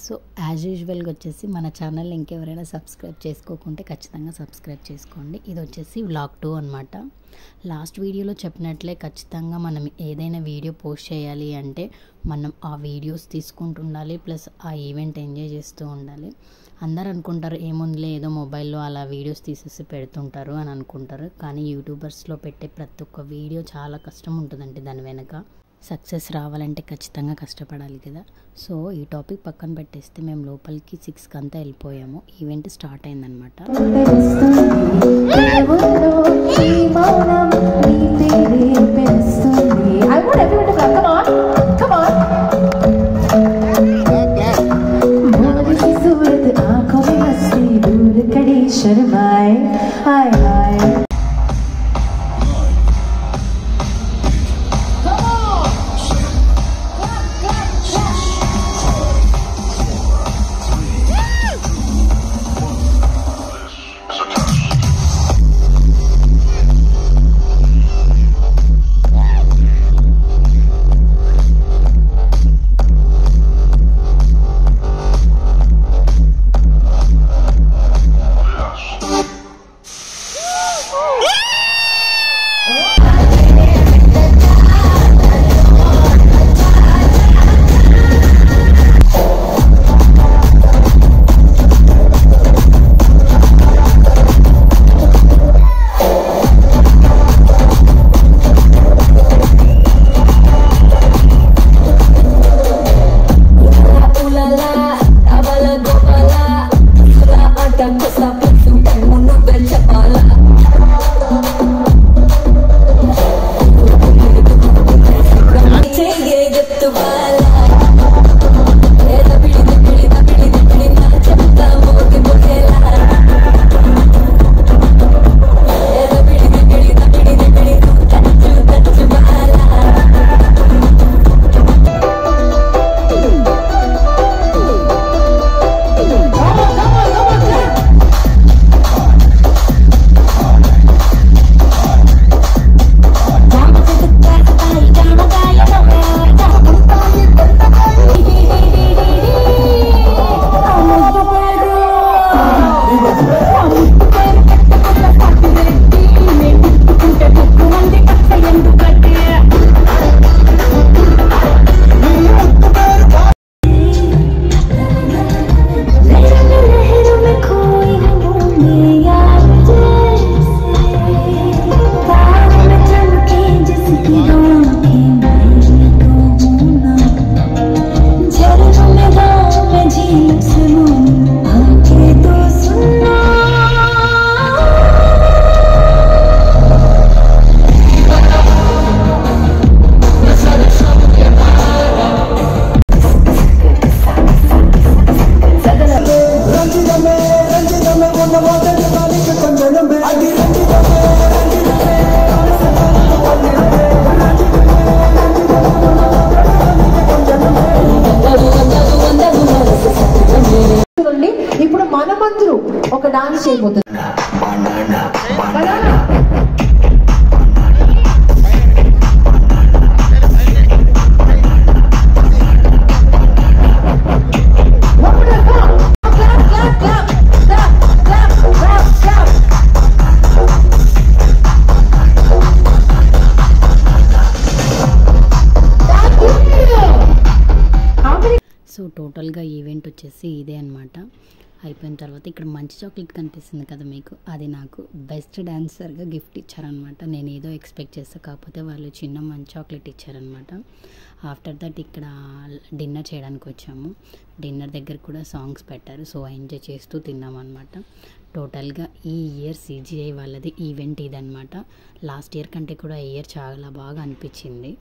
So as యూజువల్గా వచ్చేసి మన ఛానల్ ఇంకెవరైనా సబ్స్క్రైబ్ చేసుకోకుంటే ఖచ్చితంగా సబ్స్క్రైబ్ చేసుకోండి. ఇది వచ్చేసి వ్లాగ్ 2 అనమాట. లాస్ట్ వీడియోలో చెప్పినట్లే ఖచ్చితంగా మనం ఏదైనా వీడియో పోస్ట్ చేయాలి అంటే మనం ఆ వీడియోస్ తీసుకుంటూ ఉండాలి, ప్లస్ ఆ ఈవెంట్ ఎంజాయ్ చేస్తూ ఉండాలి. అందరు అనుకుంటారు ఏముందిలే ఏదో మొబైల్లో అలా వీడియోస్ తీసేసి పెడుతుంటారు అని అనుకుంటారు, కానీ యూట్యూబర్స్లో పెట్టే ప్రతి ఒక్క వీడియో చాలా కష్టం ఉంటుందండి. దాని వెనక సక్సెస్ రావాలంటే ఖచ్చితంగా కష్టపడాలి కదా. సో ఈ టాపిక్ పక్కన పెట్టేస్తే మేము లోపలికి 6కి అంతా వెళ్ళిపోయాము. ఈవెంట్ స్టార్ట్ అయిందనమాట. ఇప్పుడు మనమందరూ ఒక డాన్స్ చేయబోతుంది. సో టోటల్గా ఈవెంట్ వచ్చేసి ఇదే అనమాట. అయిపోయిన తర్వాత ఇక్కడ మంచి చాక్లెట్ కనిపిస్తుంది కదా మీకు, అది నాకు బెస్ట్ డాన్సర్గా గిఫ్ట్ ఇచ్చారనమాట. నేను ఏదో ఎక్స్పెక్ట్ చేస్తా, కాకపోతే వాళ్ళు చిన్న మంచి చాక్లెట్ ఇచ్చారనమాట. ఆఫ్టర్ దట్ ఇక్కడ డిన్నర్ చేయడానికి వచ్చాము. డిన్నర్ దగ్గర కూడా సాంగ్స్ పెట్టారు, సో ఎంజాయ్ చేస్తూ తిన్నామన్నమాట. టోటల్గా ఈ ఇయర్ CGI వాళ్ళది ఈవెంట్ ఇదనమాట. లాస్ట్ ఇయర్ కంటే కూడా ఈ ఇయర్ చాలా బాగా అనిపించింది.